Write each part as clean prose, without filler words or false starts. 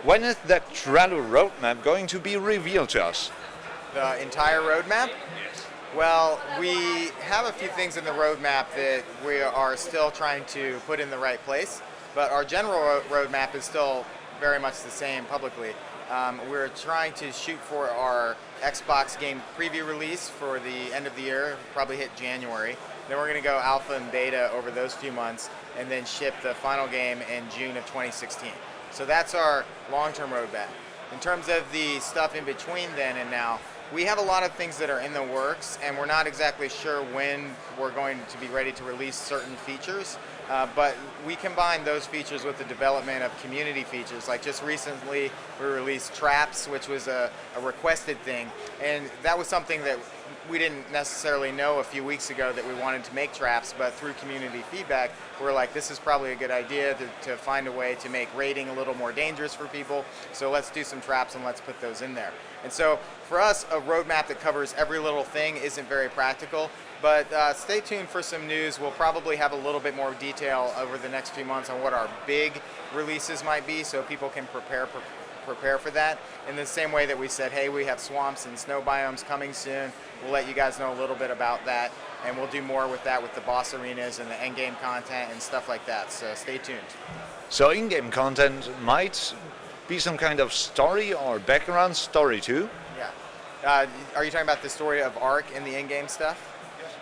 When is that Trello roadmap going to be revealed to us? The entire roadmap? Well, we have a few things in the roadmap that we are still trying to put in the right place, but our general roadmap is still very much the same publicly. We're trying to shoot for our Xbox game preview release for the end of the year, probably hit January. Then we're going to go alpha and beta over those few months, and then ship the final game in June of 2016. So that's our long-term roadmap. In terms of the stuff in between then and now, we have a lot of things that are in the works, and we're not exactly sure when we're going to be ready to release certain features, but we combine those features with the development of community features. Like just recently, we released Traps, which was a requested thing, and that was something that we didn't necessarily know a few weeks ago that we wanted to make traps, but through community feedback, we're like, this is probably a good idea to find a way to make raiding a little more dangerous for people, so let's do some traps and let's put those in there. And so for us, a roadmap that covers every little thing isn't very practical, but stay tuned for some news. We'll probably have a little bit more detail over the next few months on what our big releases might be, so people can prepare for that. In the same way that we said, hey, we have swamps and snow biomes coming soon, we'll let you guys know a little bit about that, and we'll do more with that with the boss arenas and the end-game content and stuff like that, so stay tuned. So in-game content might be some kind of story or background story too? Yeah. Are you talking about the story of ARK and the in-game stuff?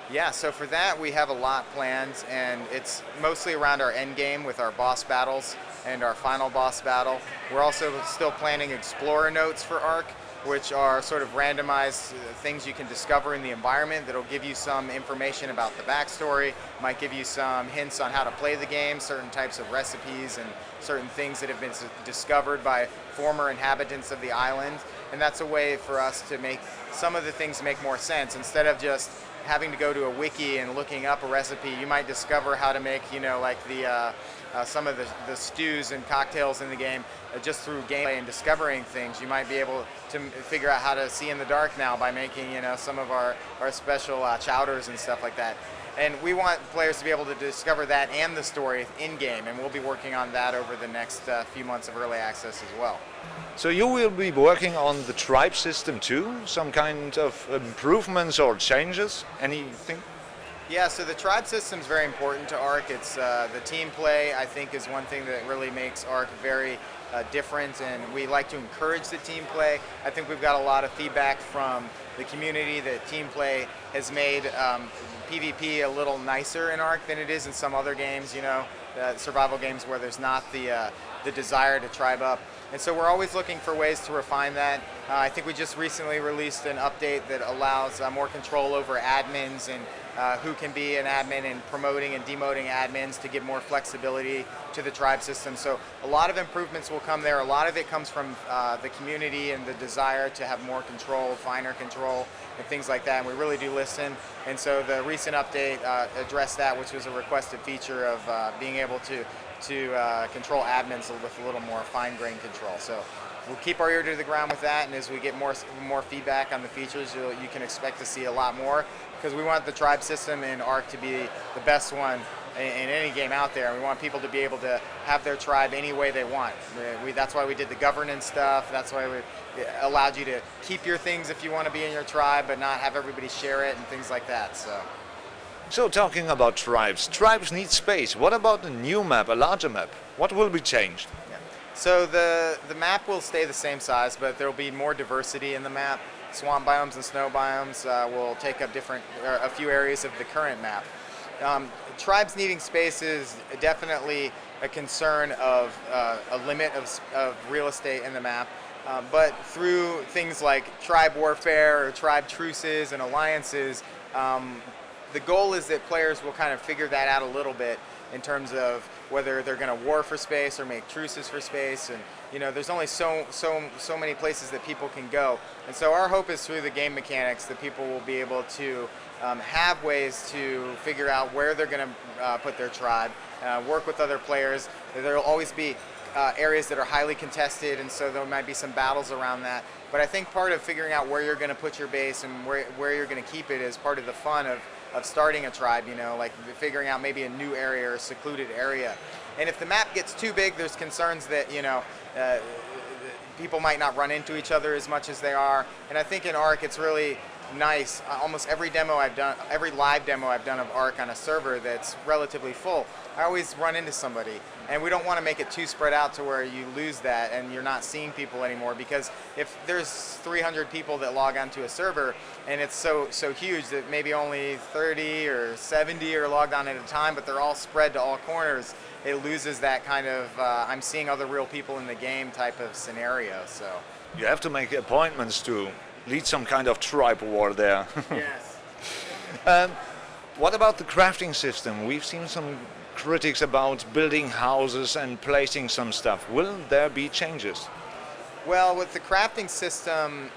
Yeah, so for that we have a lot planned, and it's mostly around our end game with our boss battles and our final boss battle. We're also still planning explorer notes for ARK, which are sort of randomized things you can discover in the environment that'll give you some information about the backstory, might give you some hints on how to play the game, certain types of recipes and certain things that have been discovered by former inhabitants of the island. And that's a way for us to make some of the things make more sense. Instead of just having to go to a wiki and looking up a recipe, you might discover how to make, you know, like the some of the stews and cocktails in the game just through gameplay and discovering things. You might be able to figure out how to see in the dark now by making, you know, some of our special chowders and stuff like that. And we want players to be able to discover that and the story in-game, and we'll be working on that over the next few months of early access as well. So you will be working on the tribe system too? Some kind of improvements or changes? Anything? Yeah, so the tribe system is very important to ARK. It's the team play, I think, is one thing that really makes ARK very different, and we like to encourage the team play. I think we've got a lot of feedback from the community that team play has made PvP a little nicer in ARK than it is in some other games, you know, survival games where there's not the desire to tribe up. And so we're always looking for ways to refine that. I think we just recently released an update that allows more control over admins and who can be an admin, and promoting and demoting admins to give more flexibility to the tribe system. So a lot of improvements will come there. A lot of it comes from the community and the desire to have more control, finer control, and things like that. And we really do listen. And so the recent update addressed that, which was a requested feature of being able to control admins with a little more fine-grained control. So we'll keep our ear to the ground with that, and as we get more feedback on the features, you can expect to see a lot more, because we want the tribe system in ARK to be the best one in any game out there. We want people to be able to have their tribe any way they want. That's why we did the governance stuff. That's why we allowed you to keep your things if you want to be in your tribe, but not have everybody share it and things like that. So talking about tribes, tribes need space. What about the new map, a larger map? What will be changed? Yeah. So the map will stay the same size, but there will be more diversity in the map. Swamp biomes and snow biomes will take up a few areas of the current map. Tribes needing space is definitely a concern of a limit of real estate in the map. But through things like tribe warfare or tribe truces and alliances, the goal is that players will kind of figure that out a little bit in terms of whether they're going to war for space or make truces for space. And you know, there's only so many places that people can go. And so our hope is through the game mechanics that people will be able to have ways to figure out where they're going to put their tribe, work with other players. There will always be areas that are highly contested, and so there might be some battles around that. But I think part of figuring out where you're going to put your base and where you're going to keep it is part of the fun of starting a tribe, you know, like figuring out maybe a new area or a secluded area. And if the map gets too big, there's concerns that, you know, people might not run into each other as much as they are. And I think in ARK it's really nice. Almost every demo I've done, every live demo I've done of ARK on a server that's relatively full, I always run into somebody. And we don't want to make it too spread out to where you lose that and you're not seeing people anymore, because if there's 300 people that log onto a server and it's so huge that maybe only 30 or 70 are logged on at a time, but they're all spread to all corners, it loses that kind of I'm seeing other real people in the game type of scenario. So you have to make appointments to lead some kind of tribe war there. Yes. What about the crafting system? We've seen some critics about building houses and placing some stuff. Will there be changes? Well, with the crafting system,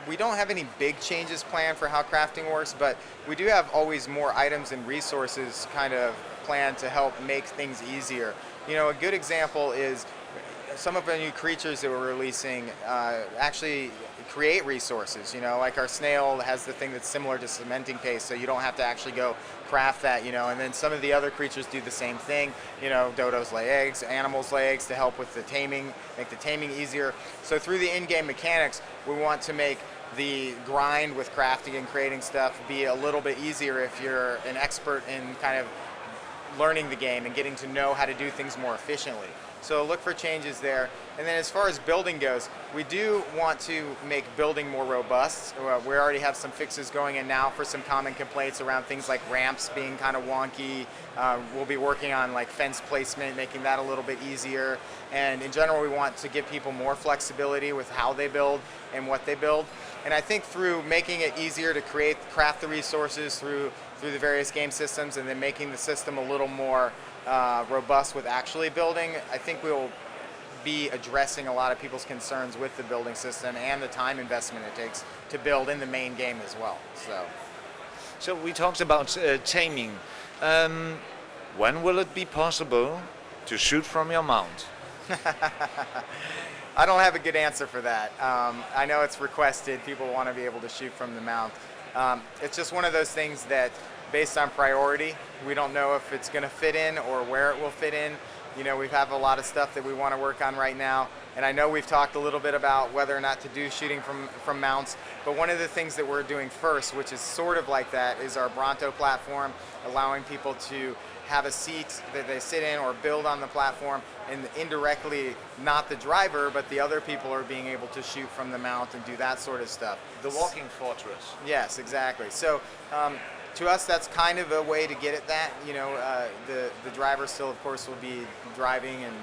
we don't have any big changes planned for how crafting works, but we do have always more items and resources kind of planned to help make things easier. You know, a good example is some of the new creatures that we're releasing actually create resources. You know, like our snail has the thing that's similar to cementing paste, so you don't have to actually go craft that, you know, and then some of the other creatures do the same thing. You know, dodos lay eggs, animals lay eggs to help with the taming, make the taming easier. So through the in-game mechanics, we want to make the grind with crafting and creating stuff be a little bit easier if you're an expert in kind of learning the game and getting to know how to do things more efficiently. So look for changes there. And then as far as building goes, we do want to make building more robust. We already have some fixes going in now for some common complaints around things like ramps being kind of wonky. We'll be working on like fence placement, making that a little bit easier. And in general, we want to give people more flexibility with how they build and what they build. And I think through making it easier to craft the resources through the various game systems, and then making the system a little more robust with actually building, I think we'll be addressing a lot of people's concerns with the building system and the time investment it takes to build in the main game as well. So we talked about taming. When will it be possible to shoot from your mount? I don't have a good answer for that. I know it's requested. People want to be able to shoot from the mount. It's just one of those things that, based on priority, we don't know if it's going to fit in or where it will fit in. You know, we have a lot of stuff that we want to work on right now, and I know we've talked a little bit about whether or not to do shooting from mounts, but one of the things that we're doing first, which is sort of like that, is our Bronto platform, allowing people to have a seat that they sit in or build on the platform, and indirectly, not the driver, but the other people are being able to shoot from the mount and do that sort of stuff. The walking fortress. Yes, exactly. So to us, that's kind of a way to get at that. You know, the driver still, of course, will be driving and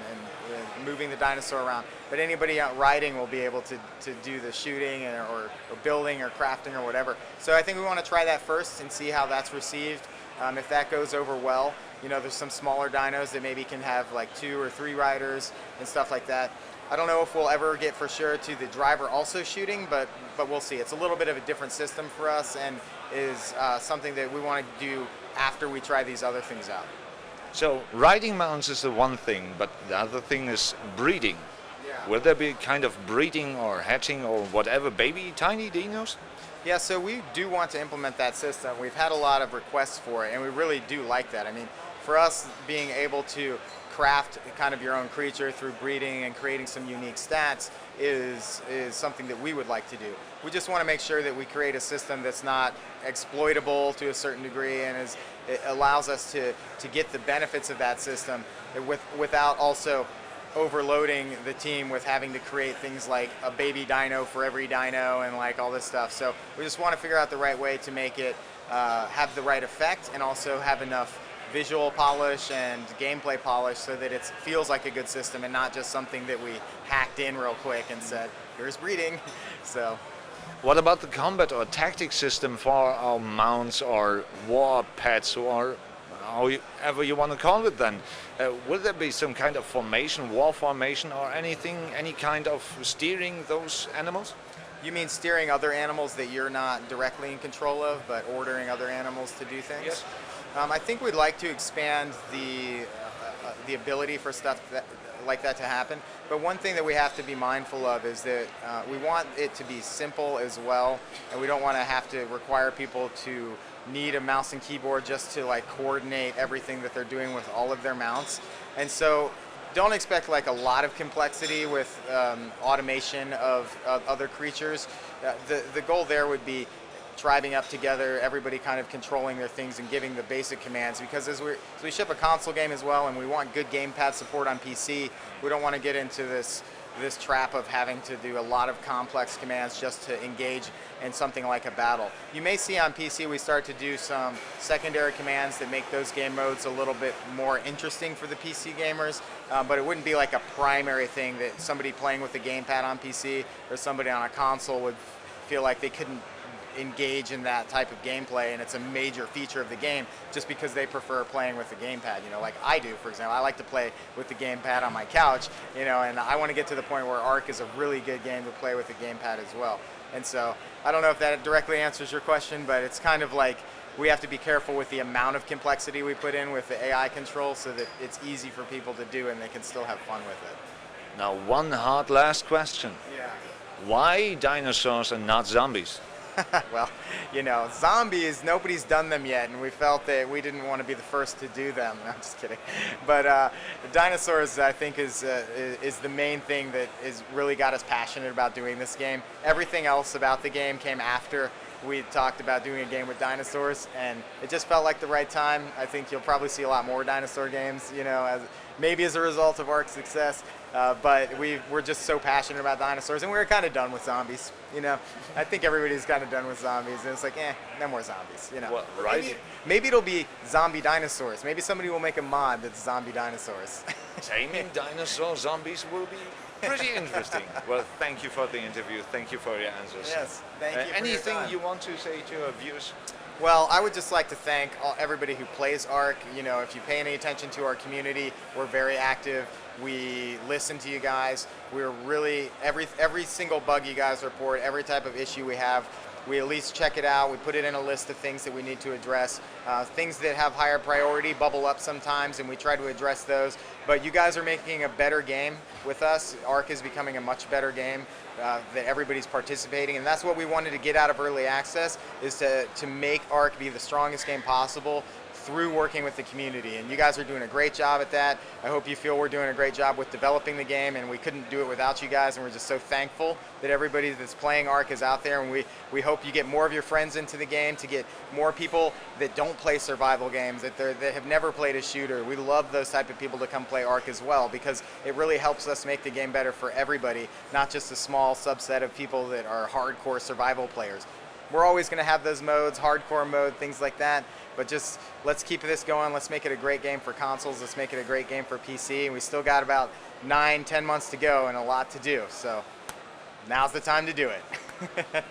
moving the dinosaur around, but anybody out riding will be able to do the shooting or building or crafting or whatever. So I think we want to try that first and see how that's received. If that goes over well, you know, there's some smaller dinos that maybe can have like 2 or 3 riders and stuff like that. I don't know if we'll ever get for sure to the driver also shooting, but we'll see. It's a little bit of a different system for us, and is something that we want to do after we try these other things out. So riding mounts is the one thing, but the other thing is breeding. Yeah. Will there be kind of breeding or hatching or whatever, baby tiny dinos? Yeah, so we do want to implement that system. We've had a lot of requests for it, and we really do like that. I mean, for us, being able to craft kind of your own creature through breeding and creating some unique stats is something that we would like to do. We just want to make sure that we create a system that's not exploitable to a certain degree, and it allows us to get the benefits of that system without also overloading the team with having to create things like a baby dino for every dino and like all this stuff. So we just want to figure out the right way to make it have the right effect and also have enough visual polish and gameplay polish so that it feels like a good system and not just something that we hacked in real quick and said, here's breeding. So what about the combat or tactic system for our mounts or war pets, or however you want to call it then? Will there be some kind of formation, war formation or anything, any kind of steering those animals? You mean steering other animals that you're not directly in control of, but ordering other animals to do things? Yes. I think we'd like to expand the ability for stuff like that to happen. But one thing that we have to be mindful of is that we want it to be simple as well, and we don't want to have to require people to need a mouse and keyboard just to like coordinate everything that they're doing with all of their mounts. And so don't expect like a lot of complexity with automation of other creatures. The goal there would be tribing up together, everybody kind of controlling their things and giving the basic commands, because as we ship a console game as well and we want good gamepad support on PC, we don't want to get into this trap of having to do a lot of complex commands just to engage in something like a battle. You may see on PC we start to do some secondary commands that make those game modes a little bit more interesting for the PC gamers, but it wouldn't be like a primary thing that somebody playing with a gamepad on PC or somebody on a console would feel like they couldn't engage in that type of gameplay, and it's a major feature of the game just because they prefer playing with the gamepad. You know, like I do, for example. I like to play with the gamepad on my couch, you know, and I want to get to the point where ARK is a really good game to play with the gamepad as well. And so I don't know if that directly answers your question, but it's kind of like we have to be careful with the amount of complexity we put in with the AI control so that it's easy for people to do and they can still have fun with it. Now, one hard last question. Yeah. Why dinosaurs and not zombies? Well, you know, zombies, nobody's done them yet, and we felt that we didn't want to be the first to do them. No, I'm just kidding. But dinosaurs, I think, is the main thing that is really got us passionate about doing this game. Everything else about the game came after we talked about doing a game with dinosaurs, and it just felt like the right time. I think you'll probably see a lot more dinosaur games, you know, maybe as a result of ARK's success. But we're just so passionate about dinosaurs, and we were kind of done with zombies, you know. I think everybody's kind of done with zombies, and it's like, no more zombies, you know. Well, right. Maybe it'll be zombie dinosaurs. Maybe somebody will make a mod that's zombie dinosaurs. Taming dinosaur zombies will be pretty interesting. Well, thank you for the interview. Thank you for your answers. Yes, thank you for your Anything time. you want to say to our viewers? Well, I would just like to thank everybody who plays ARK. You know, if you pay any attention to our community, we're very active. We listen to you guys. We're really, every single bug you guys report, every type of issue we have, we at least check it out. We put it in a list of things that we need to address. Things that have higher priority bubble up sometimes, and we try to address those. But you guys are making a better game with us. ARK is becoming a much better game that everybody's participating, and that's what we wanted to get out of early access, is to make ARK be the strongest game possible through working with the community, and you guys are doing a great job at that. I hope you feel we're doing a great job with developing the game, and we couldn't do it without you guys, and we're just so thankful that everybody that's playing ARK is out there, and we hope you get more of your friends into the game, to get more people that don't play survival games, that have never played a shooter. We love those type of people to come play ARK as well, because it really helps us make the game better for everybody, not just a small subset of people that are hardcore survival players. We're always going to have those modes, hardcore mode, things like that, but just let's keep this going. Let's make it a great game for consoles. Let's make it a great game for PC. And we still got about 9-10 months to go and a lot to do. So now's the time to do it.